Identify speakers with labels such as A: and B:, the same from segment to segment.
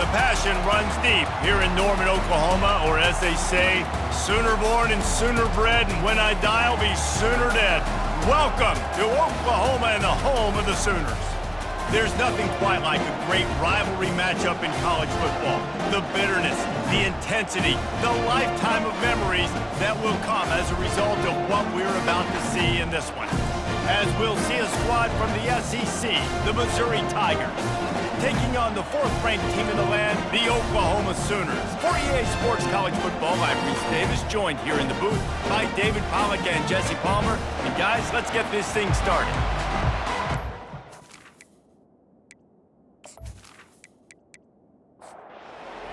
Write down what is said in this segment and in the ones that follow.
A: The passion runs deep here in Norman, Oklahoma, or as they say, sooner born and sooner bred, and when I die, I'll be sooner dead. Welcome to Oklahoma and the home of the Sooners. There's nothing quite like a great rivalry matchup in college football. The bitterness, the intensity, the lifetime of memories that will come as a result of what we're about to see in this one. As we'll see a squad from the SEC, the Missouri Tigers, taking on the fourth-ranked team in the land, the Oklahoma Sooners. For EA Sports College Football, I'm Reese Davis, joined here in the booth by David Pollack and Jesse Palmer. And guys, let's get this thing started.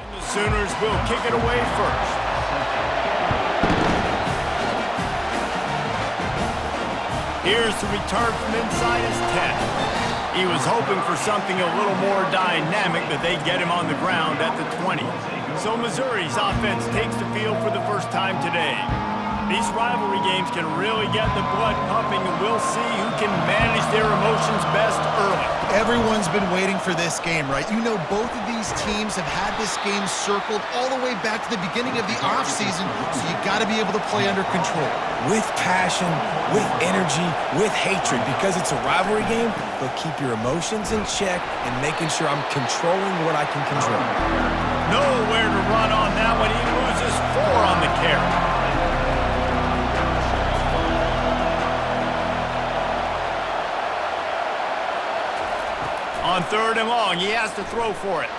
A: And the Sooners will kick it away first. Here's the return from inside his 10. He was hoping for something a little more dynamic, but they get him on the ground at the 20. So Missouri's offense takes the field for the first time today. These rivalry games can really get the blood pumping, and we'll see who can manage their emotions best early.
B: Everyone's been waiting for this game, right? You know, both of these teams have had this game circled all the way back to the beginning of the offseason, so you got to be able to play under control.
C: With passion, with energy, with hatred, because it's a rivalry game, but keep your emotions in check and making sure I'm controlling what I can control.
A: Nowhere to run on that one. He loses 4 on the carry. On 3rd and long, he has to throw for it.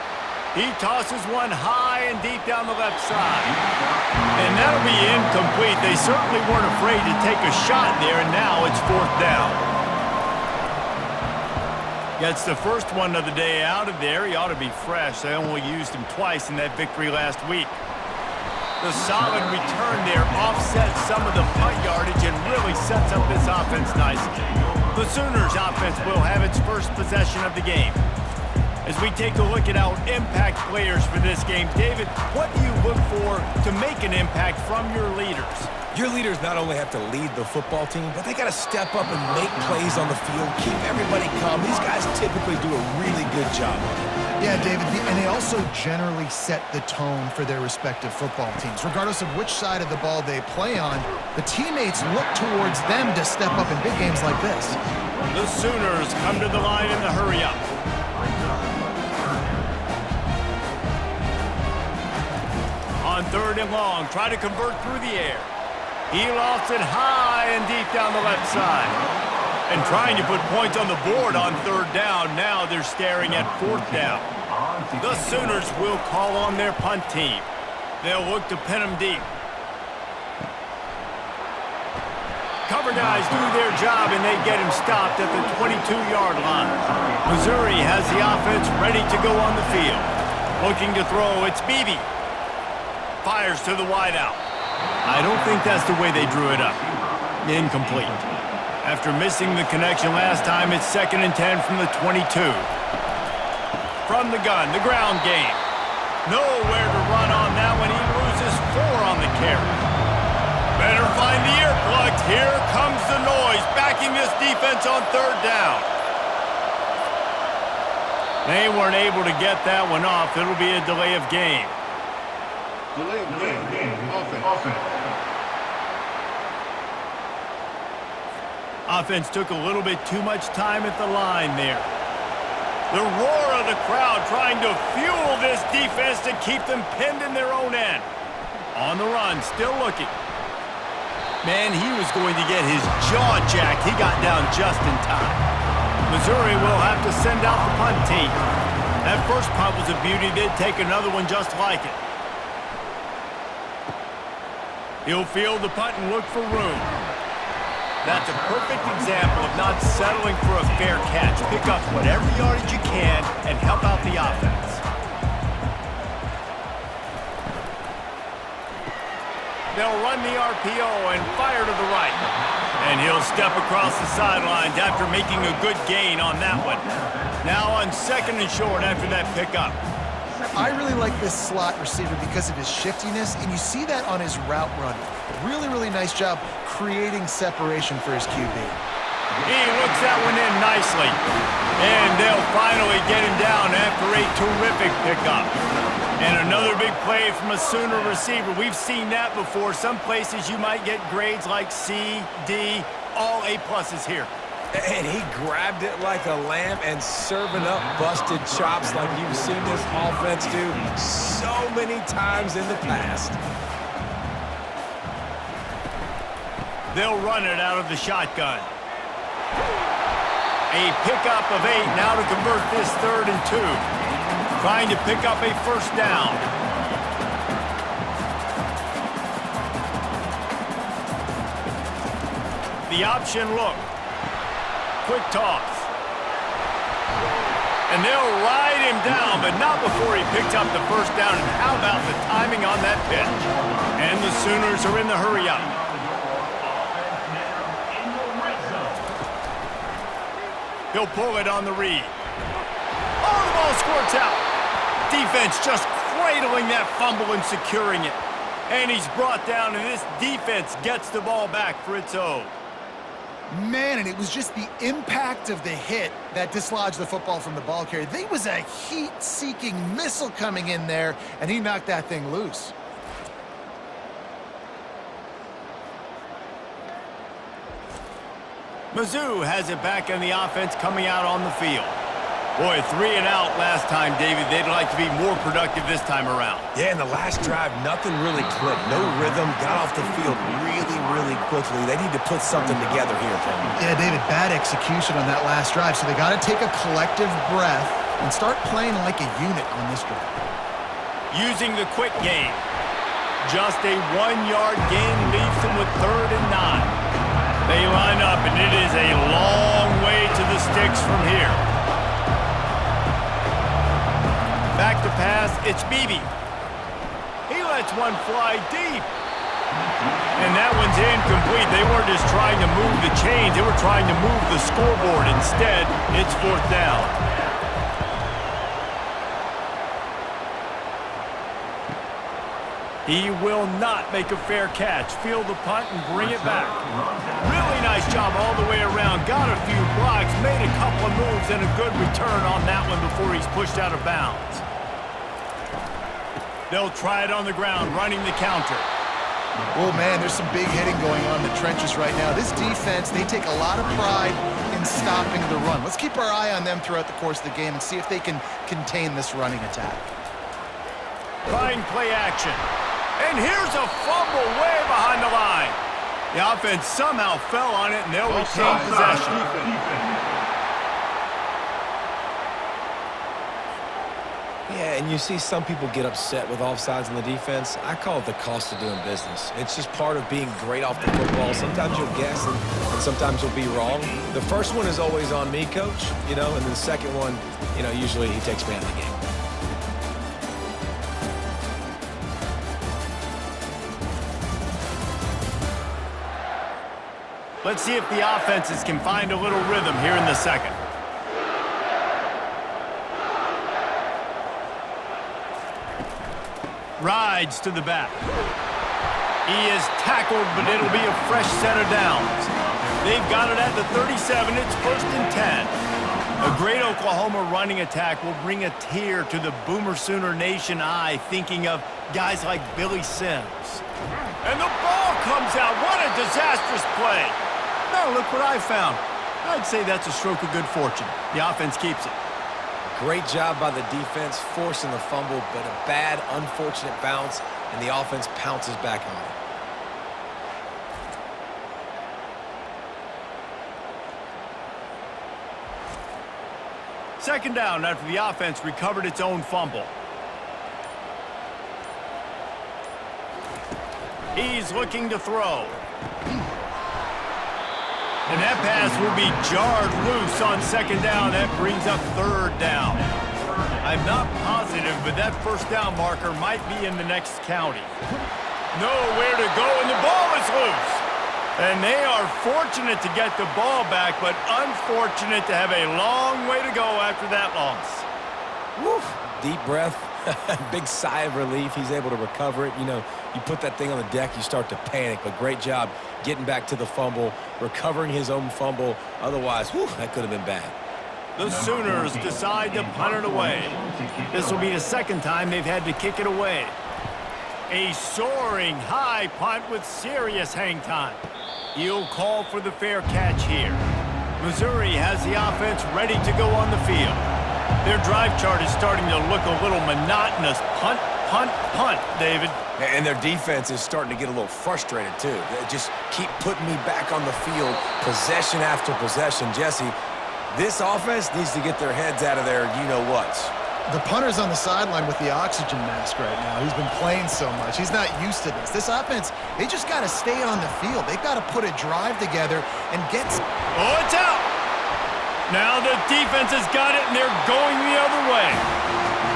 A: He tosses one high and deep down the left side. And that'll be incomplete. They certainly weren't afraid to take a shot there, and now it's 4th down. Gets the first one of the day out of there. He ought to be fresh. They only used him twice in that victory last week. The solid return there offsets some of the punt yardage and really sets up this offense nicely. The Sooners offense will have its first possession of the game. As we take a look at our impact players for this game, David, what do you look for to make an impact from your leaders?
C: Your leaders not only have to lead the football team, but they got to step up and make plays on the field, keep everybody calm. These guys typically do a really good job of it.
B: Yeah, David, and they also generally set the tone for their respective football teams. Regardless of which side of the ball they play on, the teammates look towards them to step up in big games like this.
A: The Sooners come to the line in the hurry-up. On 3rd and long, try to convert through the air. He lofts it high and deep down the left side. And trying to put points on the board on 3rd down. Now they're staring at 4th down. The Sooners will call on their punt team. They'll look to pin them deep. Cover guys do their job, and they get him stopped at the 22-yard line. Missouri has the offense ready to go on the field. Looking to throw, it's Beebe. Fires to the wideout. I don't think that's the way they drew it up. Incomplete. After missing the connection last time, it's 2nd and 10 from the 22. From the gun, the ground game. Nowhere to run on that one. He loses 4 on the carry. Better find the earplugs. Here comes the noise, backing this defense on 3rd down. They weren't able to get that one off. It'll be a delay of game.
D: Delay of game. Offense.
A: Offense took a little bit too much time at the line there. The roar of the crowd trying to fuel this defense to keep them pinned in their own end. On the run, still looking. Man, he was going to get his jaw jacked. He got down just in time. Missouri will have to send out the punt team. That first punt was a beauty. They'd take another one just like it. He'll field the punt and look for room. That's a perfect example of not settling for a fair catch. Pick up whatever yardage you can and help out the offense. They'll run the RPO and fire to the right. And he'll step across the sidelines after making a good gain on that one. Now on 2nd and short after that pickup.
B: I really like this slot receiver because of his shiftiness, and you see that on his route running. Really, really nice job creating separation for his QB.
A: He looks that one in nicely. And they'll finally get him down after a terrific pickup. And another big play from a Sooner receiver. We've seen that before. Some places you might get grades like C, D, all A-pluses here.
C: And he grabbed it like a lamb and serving up busted chops like you've seen this offense do so many times in the past.
A: They'll run it out of the shotgun. A pickup of 8 now to convert this 3rd and 2. Trying to pick up a first down. The option look. Quick toss. And they'll ride him down, but not before he picked up the first down. And how about the timing on that pitch? And the Sooners are in the hurry-up. He'll pull it on the read. Oh, the ball squirts out. Defense just cradling that fumble and securing it. And he's brought down, and this defense gets the ball back for its own.
B: Man, and it was just the impact of the hit that dislodged the football from the ball carrier. There was a heat-seeking missile coming in there, and he knocked that thing loose.
A: Mizzou has it back in the offense coming out on the field. Boy, 3 and out last time, David. They'd like to be more productive this time around.
C: Yeah, in the last drive, nothing really clicked. No rhythm, got off the field really quickly. They need to put something together here, Tony.
B: Yeah, David, bad execution on that last drive, so they got to take a collective breath and start playing like a unit on this drive.
A: Using the quick game. Just a 1-yard gain leaves them with 3rd and 9. They line up, and it is a long way to the sticks from here. Back to pass, it's Beebe. He lets one fly deep. And that one's incomplete. They weren't just trying to move the chains, they were trying to move the scoreboard. Instead, it's 4th down. He will not make a fair catch. Field the punt and bring it back. Really nice job all the way around. Got a few blocks, made a couple of moves, and a good return on that one before he's pushed out of bounds. They'll try it on the ground, running the counter.
B: Oh, man, there's some big hitting going on in the trenches right now. This defense, they take a lot of pride in stopping the run. Let's keep our eye on them throughout the course of the game and see if they can contain this running attack.
A: Trying play action. And here's a fumble way behind the line. The offense somehow fell on it, and they'll retain possession.
C: Yeah, and you see some people get upset with offsides in the defense. I call it the cost of doing business. It's just part of being great off the football. Sometimes you'll guess, and sometimes you'll be wrong. The first one is always on me, Coach, and then the second one, usually he takes me out of the game.
A: Let's see if the offenses can find a little rhythm here in the second. Rides to the back. He is tackled, but it'll be a fresh set of downs. They've got it at the 37. It's 1st and 10. A great Oklahoma running attack will bring a tear to the Boomer Sooner Nation eye, thinking of guys like Billy Sims. And the ball comes out. What a disastrous play. Now look what I found. I'd say that's a stroke of good fortune. The offense keeps it.
C: Great job by the defense forcing the fumble, but a bad, unfortunate bounce, and the offense pounces back on it.
A: 2nd down after the offense recovered its own fumble. He's looking to throw. And that pass will be jarred loose on 2nd down. That brings up 3rd down. I'm not positive, but that 1st down marker might be in the next county. Nowhere to go, and the ball is loose. And they are fortunate to get the ball back, but unfortunate to have a long way to go after that loss.
C: Whew. deep breath, big sigh of relief. He's able to recover it. You know, you put that thing on the deck, you start to panic, but great job getting back to the fumble, recovering his own fumble. Otherwise, whew, that could have been bad.
A: The Sooners decide to punt it away. This will be the second time they've had to kick it away. A soaring high punt with serious hang time. He'll call for the fair catch here. Missouri has the offense ready to go on the field. Their drive chart is starting to look a little monotonous. Punt, punt, punt, David.
C: And their defense is starting to get a little frustrated, too. They just keep putting me back on the field, possession after possession. Jesse, this offense needs to get their heads out of their you-know-whats.
B: The punter's on the sideline with the oxygen mask right now. He's been playing so much. He's not used to this. This offense, they just got to stay on the field. They've got to put a drive together and get...
A: Oh, it's out! Now the defense has got it, and they're going the other way.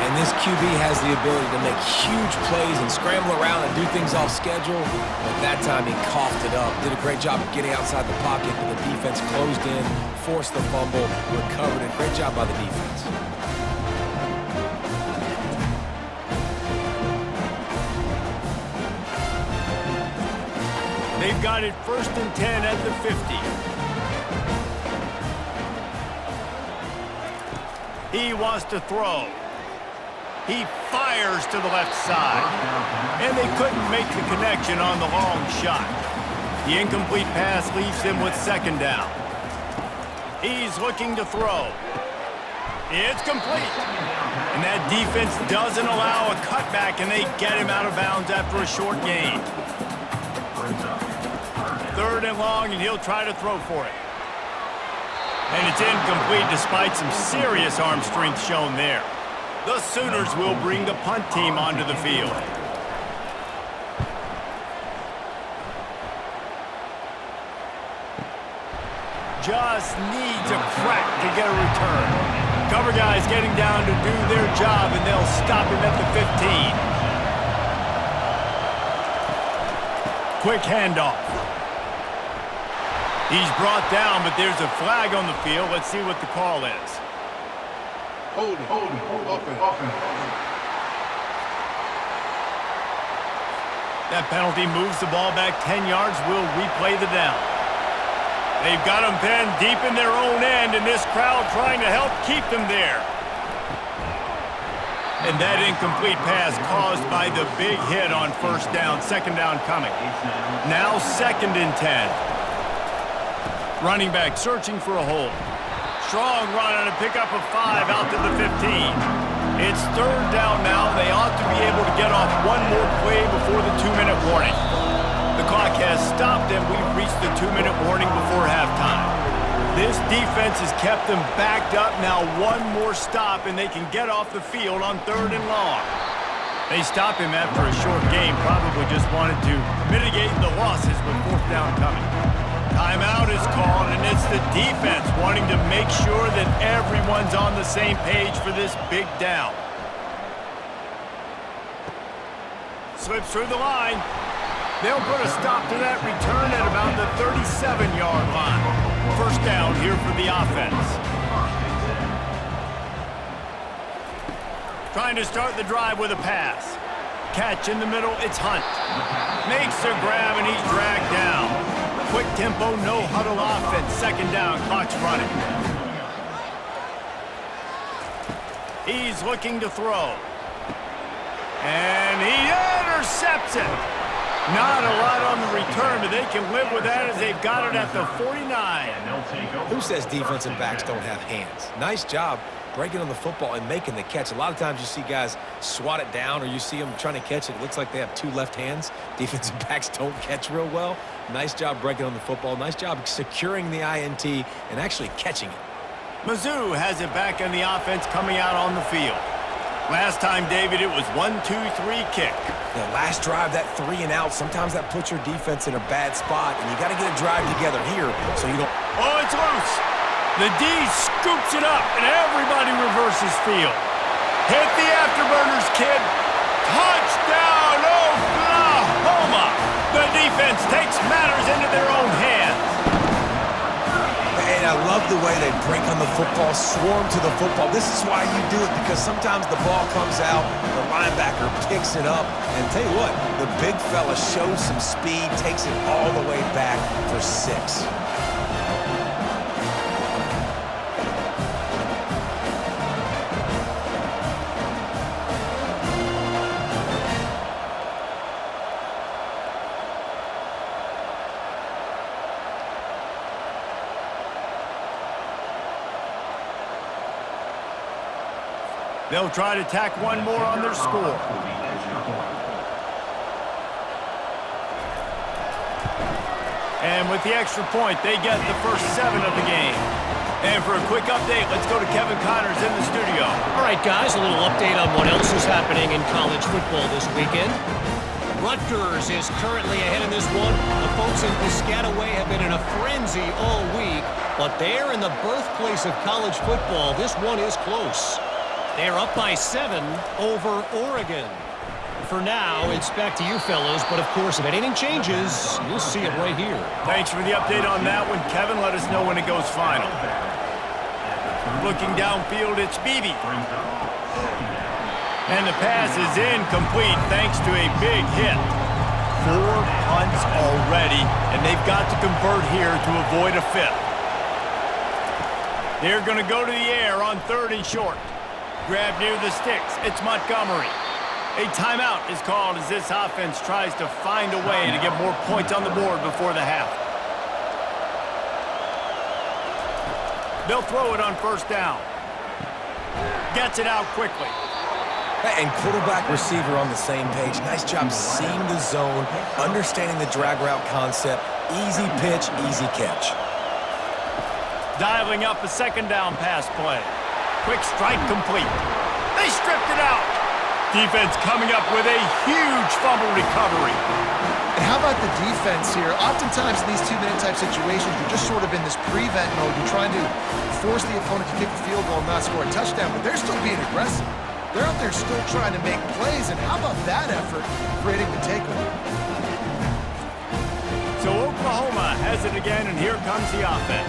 C: And this QB has the ability to make huge plays and scramble around and do things off schedule. But that time he coughed it up. Did a great job of getting outside the pocket, but the defense closed in, forced the fumble, recovered it. Great job by the defense.
A: They've got it 1st and 10 at the 50. He wants to throw. He fires to the left side. And they couldn't make the connection on the long shot. The incomplete pass leaves them with 2nd down. He's looking to throw. It's complete. And that defense doesn't allow a cutback, and they get him out of bounds after a short gain. 3rd and long, and he'll try to throw for it. And it's incomplete despite some serious arm strength shown there. The Sooners will bring the punt team onto the field. Just needs a crack to get a return. Cover guys getting down to do their job, and they'll stop him at the 15. Quick handoff. He's brought down, but there's a flag on the field. Let's see what the call is.
D: Holding, offense.
A: That penalty moves the ball back 10 yards. We'll replay the down. They've got them pinned deep in their own end, and this crowd trying to help keep them there. And that incomplete pass caused by the big hit on 1st down. 2nd down coming. Now 2nd and 10. Running back searching for a hole. Strong run on a pickup of 5 out to the 15. It's 3rd down now. They ought to be able to get off one more play before the 2-minute warning. The clock has stopped, and we've reached the 2-minute warning before halftime. This defense has kept them backed up. Now one more stop, and they can get off the field on 3rd and long. They stop him after a short game. Probably just wanted to mitigate the losses with 4th down coming. Timeout is called, and it's the defense wanting to make sure that everyone's on the same page for this big down. Slips through the line. They'll put a stop to that return at about the 37-yard line. 1st down here for the offense. Trying to start the drive with a pass. Catch in the middle, it's Hunt. Makes a grab, and he's dragged down. Quick tempo, no huddle offense. 2nd down, clock's running. He's looking to throw. And he intercepts it. Not a lot on the return, but they can live with that as they've got it at the 49.
C: Who says defensive backs don't have hands? Nice job breaking on the football and making the catch. A lot of times you see guys swat it down, or you see them trying to catch it. It looks like they have 2 left hands. Defensive backs don't catch real well. Nice job breaking on the football. Nice job securing the INT and actually catching it.
A: Mizzou has it back on the offense coming out on the field. Last time, David, it was 1-2-3 kick.
C: The last drive, that 3 and out, sometimes that puts your defense in a bad spot, and you got to get a drive together here so you don't...
A: Oh, it's loose. The D scoops it up, and everybody reverses field. Hit the afterburners, kid. Touchdown, Oklahoma. The defense takes matters into their own hands.
C: And I love love the way they break on the football, swarm to the football. This is why you do it, because sometimes the ball comes out, the linebacker picks it up, and tell you what, the big fella shows some speed, takes it all the way back for 6.
A: They'll try to tack one more on their score. And with the extra point, they get the first 7 of the game. And for a quick update, let's go to Kevin Connors in the studio.
E: All right, guys, a little update on what else is happening in college football this weekend. Rutgers is currently ahead in this one. The folks in Piscataway have been in a frenzy all week, but they're in the birthplace of college football. This one is close. They're up by 7 over Oregon. For now, it's back to you fellas, but of course, if anything changes, you'll see it right here.
A: Thanks for the update on that one, Kevin. Let us know when it goes final. Looking downfield, it's Beebe. And the pass is incomplete thanks to a big hit. 4 punts already, and they've got to convert here to avoid a 5th. They're going to go to the air on 3rd and short. Grab near the sticks. It's Montgomery. A timeout is called as this offense tries to find a way to get more points on the board before the half. They'll throw it on 1st down. Gets it out quickly.
C: And quarterback, receiver on the same page. Nice job seeing the zone, understanding the drag route concept. Easy pitch, easy catch.
A: Dialing up a 2nd down pass play. Quick strike complete. They stripped it out. Defense coming up with a huge fumble recovery.
B: And how about the defense here? Oftentimes in these 2-minute type situations, you're just sort of in this prevent mode. You're trying to force the opponent to kick a field goal and not score a touchdown, but they're still being aggressive. They're out there still trying to make plays, and how about that effort creating the takeaway?
A: So Oklahoma has it again, and here comes the offense.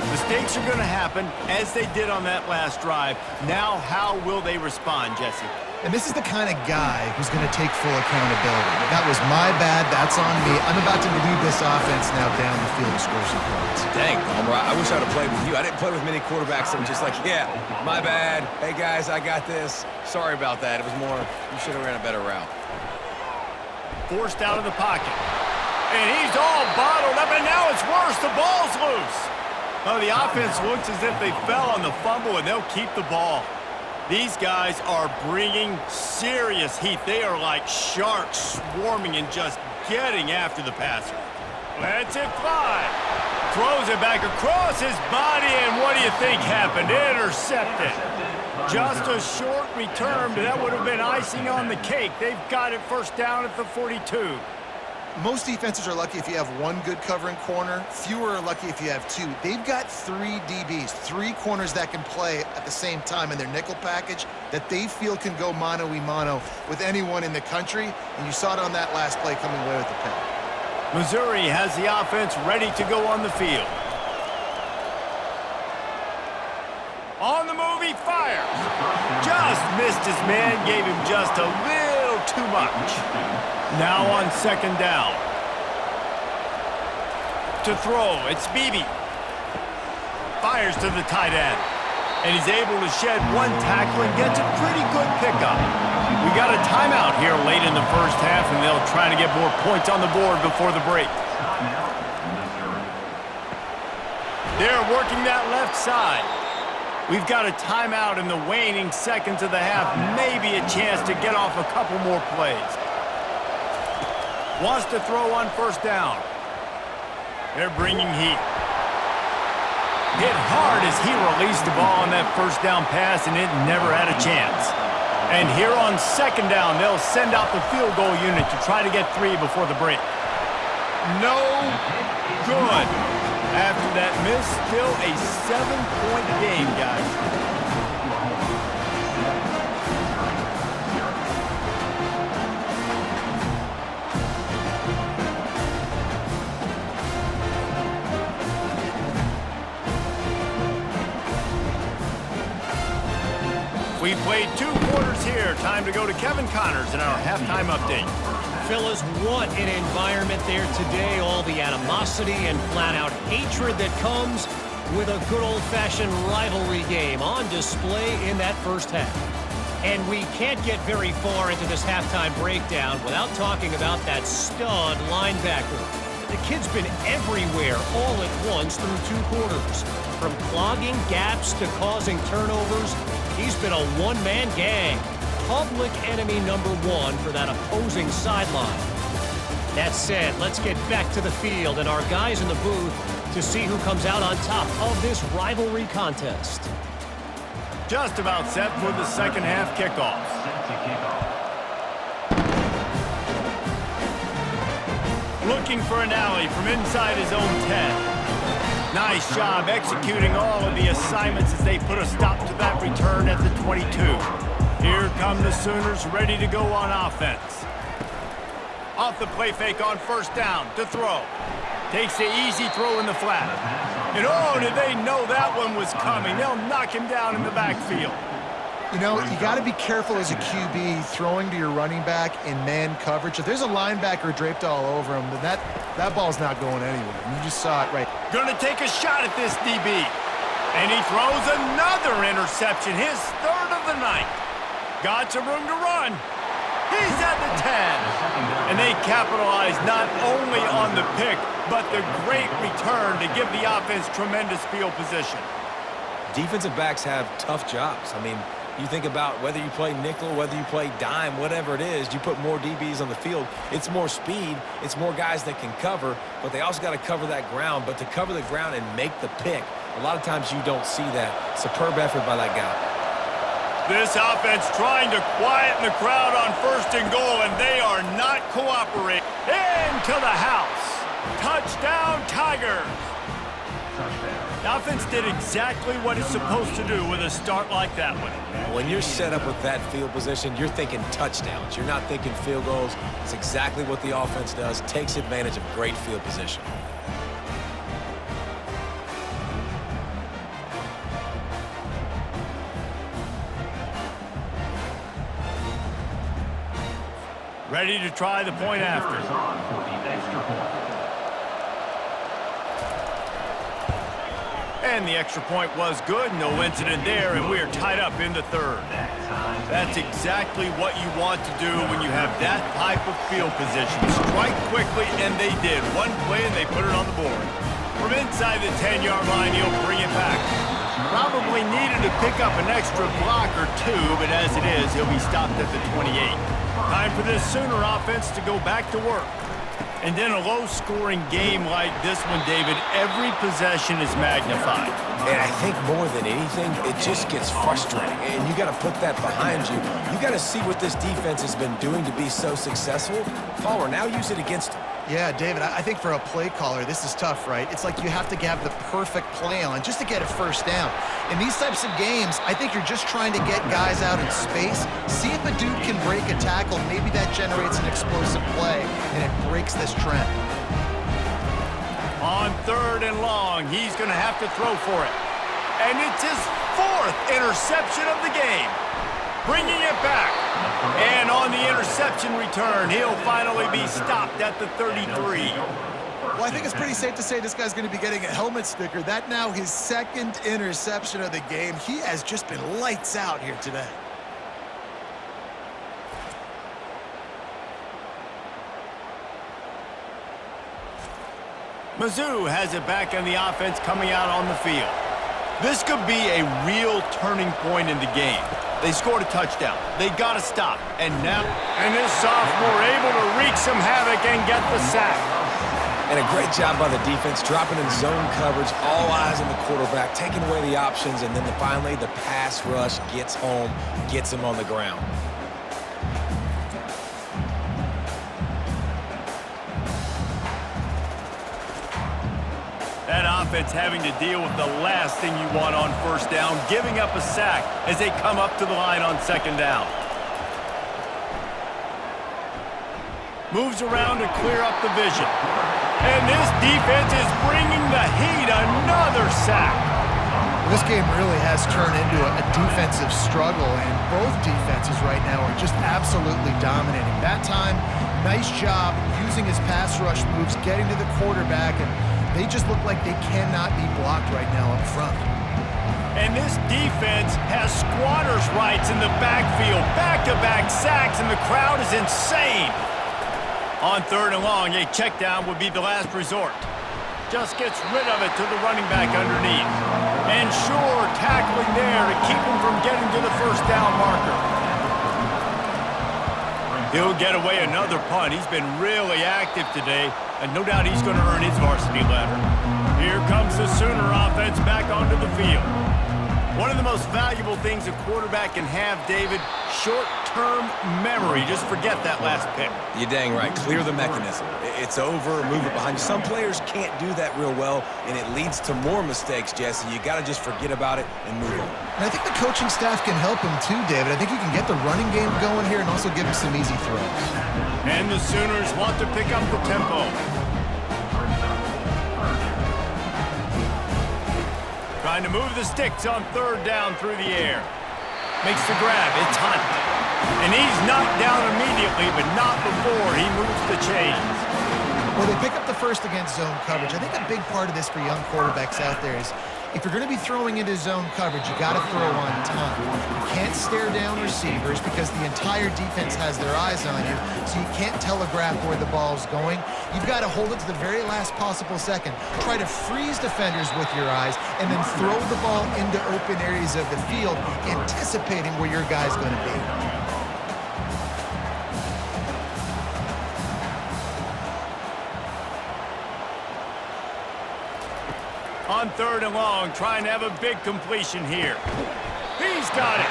A: Mistakes are going to happen, as they did on that last drive. Now, how will they respond, Jesse?
B: And this is the kind of guy who's going to take full accountability. That was my bad. That's on me. I'm about to lead this offense now down the field to score some points.
C: Dang, Palmer, I wish I'd have played with you. I didn't play with many quarterbacks that were just like, yeah, my bad. Hey, guys, I got this. Sorry about that. It was more, you should have ran a better route.
A: Forced out of the pocket. And he's all bottled up, and now it's worse. The ball's loose. Oh, the offense looks as if they fell on the fumble, and they'll keep the ball. These guys are bringing serious heat. They are like sharks swarming and just getting after the passer. Lets it fly. Throws it back across his body, and what do you think happened? Intercepted. Just a short return, but that would have been icing on the cake. They've got it 1st down at the 42.
B: Most defenses are lucky if you have 1 good covering corner. Fewer are lucky if you have 2. They've got 3 DBs, 3 corners that can play at the same time in their nickel package that they feel can go mano-a-mano with anyone in the country. And you saw it on that last play coming away with the pick.
A: Missouri has the offense ready to go on the field. On the move, he fires. Just missed his man, gave him just a little too much. Now on 2nd down. To throw, it's Beebe. Fires to the tight end. And he's able to shed 1 tackle and gets a pretty good pickup. We got a timeout here late in the 1st half, and they'll try to get more points on the board before the break. They're working that left side. We've got a timeout in the waning seconds of the half. Maybe a chance to get off a couple more plays. Wants to throw on 1st down. They're bringing heat. Hit hard as he released the ball on that 1st down pass, and it never had a chance. And here on 2nd down, they'll send out the field goal unit to try to get 3 before the break. No good. After that miss, still a 7-point game, guys. played 2 quarters here. Time to go to Kevin Connors in our halftime update.
E: Fellas, what an environment there today. All the animosity and flat-out hatred that comes with a good old-fashioned rivalry game on display in that first half. And we can't get very far into this halftime breakdown without talking about that stud linebacker. The kid's been everywhere all at once through 2 quarters. From clogging gaps to causing turnovers, he's been a one-man gang. Public enemy number 1 for that opposing sideline. That said, let's get back to the field and our guys in the booth to see who comes out on top of this rivalry contest.
A: Just about set for the second half kickoff. Looking for an alley from inside his own 10. Nice job executing all of the assignments as they put a stop to that return at the 22. Here come the Sooners ready to go on offense. Off the play fake on first down to throw. Takes the easy throw in the flat. And oh, did they know that one was coming. They'll knock him down in the backfield.
B: You know, you got to be careful as a QB throwing to your running back in man coverage. If there's a linebacker draped all over him, then that ball's not going anywhere. You just saw it right.
A: Gonna take a shot at this DB. And he throws another interception, his 3rd of the night. Got some room to run. He's at the 10. And they capitalize not only on the pick, but the great return to give the offense tremendous field position.
C: Defensive backs have tough jobs. I mean, you think about whether you play nickel, whether you play dime, whatever it is, you put more DBs on the field. It's more speed. It's more guys that can cover, but they also got to cover that ground. But to cover the ground and make the pick, a lot of times you don't see that. Superb effort by that guy.
A: This offense trying to quieten the crowd on 1st and goal, and they are not cooperating. Into the house. Touchdown, Tigers. The offense did exactly what it's supposed to do with a start like that one.
C: When you're set up with that field position, you're thinking touchdowns. You're not thinking field goals. It's exactly what the offense does. Takes advantage of great field position.
A: Ready to try the point after. And the extra point was good. No incident there, and we are tied up in the 3rd. That's exactly what you want to do when you have that type of field position. Strike quickly, and they did. One play, and they put it on the board. From inside the 10-yard line, he'll bring it back. Probably needed to pick up an extra block or 2, but as it is, he'll be stopped at the 28. Time for this Sooner offense to go back to work. And in a low-scoring game like this one, David, every possession is magnified.
C: And I think more than anything, it just gets frustrating. And you got to put that behind you. You got to see what this defense has been doing to be so successful. Caller, now use it against them.
B: Yeah, David, I think for a play caller, this is tough, right? It's like you have to have the perfect play on just to get a first down. In these types of games, I think you're just trying to get guys out in space, see if a dude can break a tackle. Maybe that generates an explosive play, and it breaks this trend.
A: On 3rd and long, he's going to have to throw for it. And it's his 4th interception of the game. Bringing it back. And on the interception return, he'll finally be stopped at the 33.
B: Well, I think it's pretty safe to say this guy's going to be getting a helmet sticker. That now his 2nd interception of the game. He has just been lights out here today.
A: Mizzou has it back on the offense coming out on the field. This could be a real turning point in the game. They scored a touchdown. They got to stop. And this sophomore able to wreak some havoc and get the sack.
C: And a great job by the defense, dropping in zone coverage, all eyes on the quarterback, taking away the options, and then finally the pass rush gets home, gets him on the ground.
A: That offense having to deal with the last thing you want on 1st down, giving up a sack as they come up to the line on 2nd down. Moves around to clear up the vision. And this defense is bringing the heat. Another sack.
B: This game really has turned into a defensive struggle, and both defenses right now are just absolutely dominating. That time, nice job using his pass rush moves, getting to the quarterback, and they just look like they cannot be blocked right now up front.
A: And this defense has squatters' rights in the backfield. Back-to-back sacks, and the crowd is insane. On 3rd and long, a check down would be the last resort. Just gets rid of it to the running back underneath. And sure, tackling there to keep him from getting to the first down marker. He'll get away another punt. He's been really active today, and no doubt he's going to earn his varsity letter. Here comes the Sooner offense back onto the field. One of the most valuable things a quarterback can have, David, short-term memory. Just forget that last pick.
C: You're dang right. Clear the mechanism. It's over, move it behind you. Some players can't do that real well, and it leads to more mistakes, Jesse. You got to just forget about it and move on.
B: And I think the coaching staff can help him too, David. I think he can get the running game going here and also give him some easy throws.
A: And the Sooners want to pick up the tempo. Trying to move the sticks on 3rd down through the air. Makes the grab. It's Hunt. And he's knocked down immediately, but not before he moves the chains.
B: Well, they pick up the first against zone coverage. I think a big part of this for young quarterbacks out there is if you're going to be throwing into zone coverage, you got to throw on time. You can't stare down receivers because the entire defense has their eyes on you, so you can't telegraph where the ball's going. You've got to hold it to the very last possible second. Try to freeze defenders with your eyes and then throw the ball into open areas of the field, anticipating where your guy's going to be.
A: On 3rd and long, trying to have a big completion here. He's got it.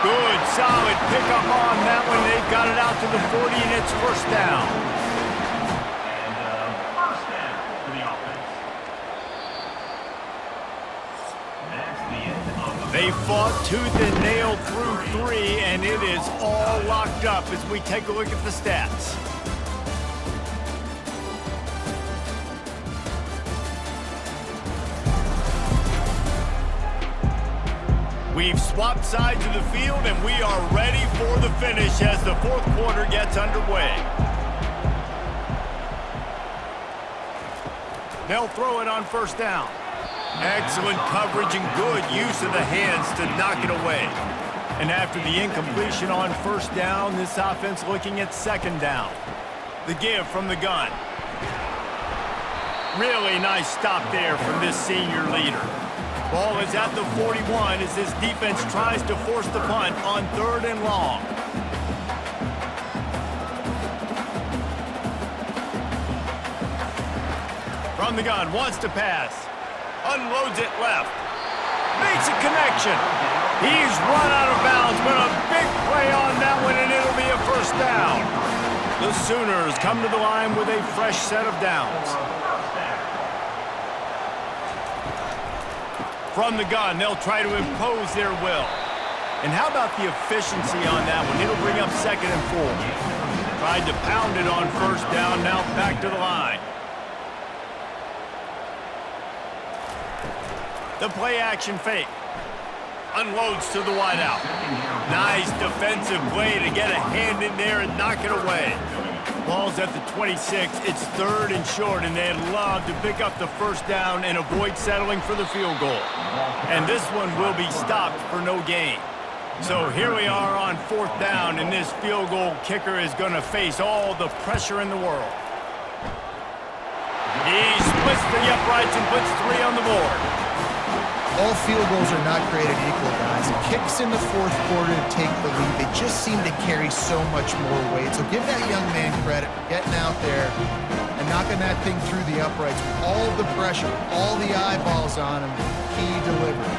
A: Good, solid pickup on that one. They've got it out to the 40, and it's first down.
F: And first down for the offense. That's the end of the...
A: They fought tooth and nail through 3, and it is all locked up as we take a look at the stats. We've swapped sides of the field, and we are ready for the finish as the 4th quarter gets underway. They'll throw it on 1st down. Excellent coverage and good use of the hands to knock it away. And after the incompletion on 1st down, this offense looking at 2nd down. The give from the gun. Really nice stop there from this senior leader. Ball is at the 41 as this defense tries to force the punt on 3rd and long. From the gun, wants to pass. Unloads it left. Makes a connection. He's run out of bounds, but a big play on that one, and it'll be a first down. The Sooners come to the line with a fresh set of downs. From the gun, they'll try to impose their will. And how about the efficiency on that one? It'll bring up 2nd and 4. Tried to pound it on 1st down, now back to the line. The play action fake. Unloads to the wideout. Nice defensive play to get a hand in there and knock it away. Ball's at the 26. It's 3rd and short, and they'd love to pick up the first down and avoid settling for the field goal. And this one will be stopped for no gain. So here we are on 4th down, and this field goal kicker is going to face all the pressure in the world. He splits the uprights and puts 3 on the board.
B: All field goals are not created equal, guys. Kicks in the 4th quarter to take the lead. They just seem to carry so much more weight. So give that young man credit for getting out there and knocking that thing through the uprights with all the pressure, all the eyeballs on him. He delivered.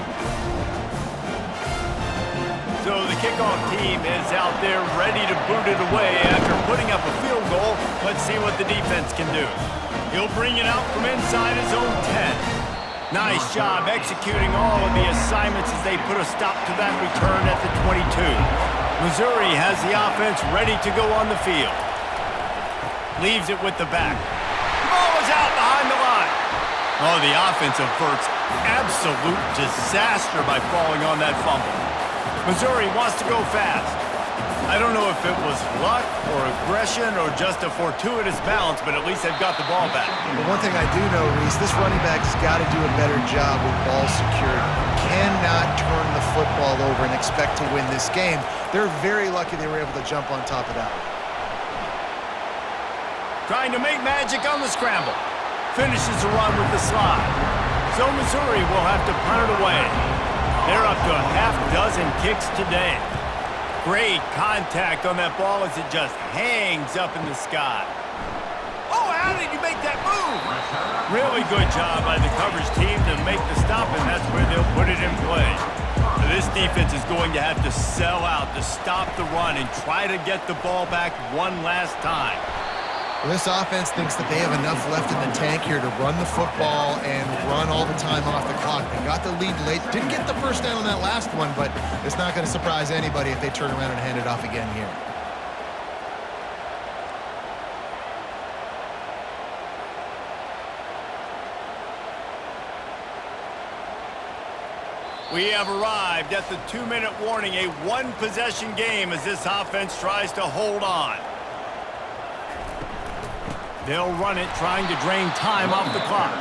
A: So the kickoff team is out there ready to boot it away after putting up a field goal. Let's see what the defense can do. He'll bring it out from inside his own 10. Nice job executing all of the assignments as they put a stop to that return at the 22. Missouri has the offense ready to go on the field. Leaves it with the back. The ball is out behind the line. Oh, the offense averts Absolute disaster by falling on that fumble. Missouri wants to go fast. I don't know if it was luck or aggression or just a fortuitous balance, but at least they've got the ball back.
B: But one thing I do know, Reese, this running back has got to do a better job with ball security. Cannot turn the football over and expect to win this game. They're very lucky they were able to jump on top of that.
A: Trying to make magic on the scramble. Finishes the run with the slide. So Missouri will have to punt it away. They're up to a half dozen kicks today. Great contact on that ball as it just hangs up in the sky. Oh, how did you make that move? Really good job by the coverage team to make the stop, and that's where they'll put it in play. So this defense is going to have to sell out to stop the run and try to get the ball back one last time.
B: Well, this offense thinks that they have enough left in the tank here to run the football and run all the time off the clock. They got the lead late. Didn't get the first down on that last one, but it's not going to surprise anybody if they turn around and hand it off again here.
A: We have arrived at the 2-minute warning, a one-possession game as this offense tries to hold on. They'll run it, trying to drain time off the clock.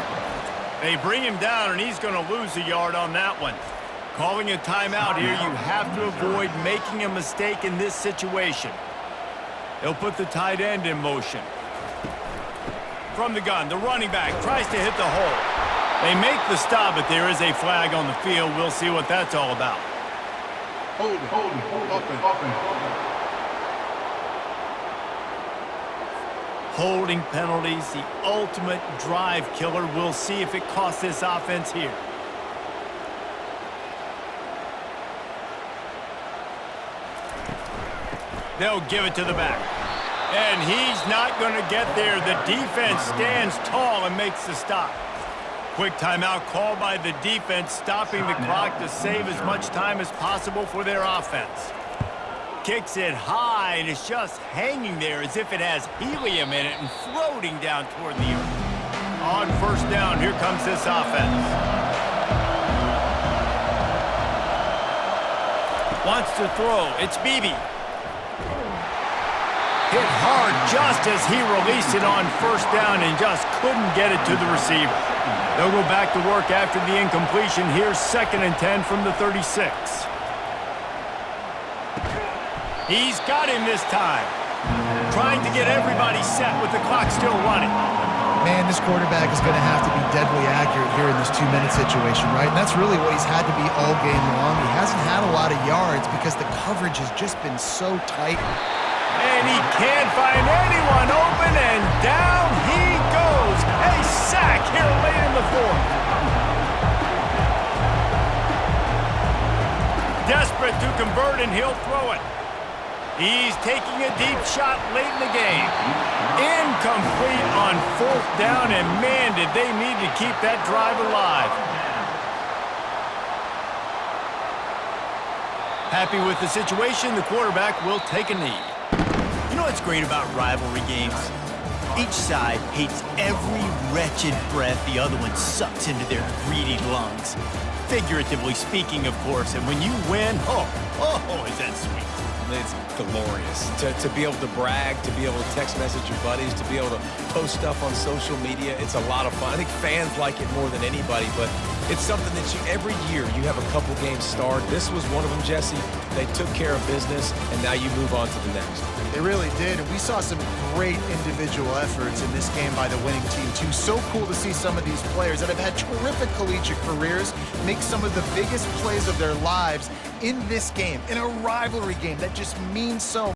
A: They bring him down, and he's going to lose a yard on that one. Calling a timeout here, you have to avoid making a mistake in this situation. They'll put the tight end in motion. From the gun, the running back tries to hit the hole. They make the stop, but there is a flag on the field. We'll see what that's all about.
D: Hold it.
A: Holding penalties, the ultimate drive killer. We'll see if it costs this offense here. They'll give it to the back. And he's not going to get there. The defense stands tall and makes the stop. Quick timeout called by the defense, stopping the clock to save as much time as possible for their offense. Kicks it high, and it's just hanging there as if it has helium in it and floating down toward the earth. On first down, here comes this offense. Wants to throw. It's Beebe. Hit hard just as he released it on first down and just couldn't get it to the receiver. They'll go back to work after the incompletion. Here's 2nd and 10 from the 36. He's got him this time. Trying to get everybody set with the clock still running.
B: Man, this quarterback is going to have to be deadly accurate here in this 2-minute situation, right? And that's really what he's had to be all game long. He hasn't had a lot of yards because the coverage has just been so tight.
A: And he can't find anyone open, and down he goes. A sack here late in the 4th. Desperate to convert, and he'll throw it. He's taking a deep shot late in the game. Incomplete on 4th down, and man, did they need to keep that drive alive. Happy with the situation, the quarterback will take a knee. You know what's great about rivalry games? Each side hates every wretched breath the other one sucks into their greedy lungs. Figuratively speaking, of course, and when you win, oh, is that sweet.
C: It's glorious to be able to brag, to be able to text message your buddies, to be able to post stuff on social media. It's a lot of fun. I think fans like it more than anybody, but it's something that every year you have a couple games start. This was one of them, Jesse. They took care of business, and now you move on to the next.
B: They really did, and we saw some great individual efforts in this game by the winning team, too. So cool to see some of these players that have had terrific collegiate careers make some of the biggest plays of their lives in this game, in a rivalry game that just means so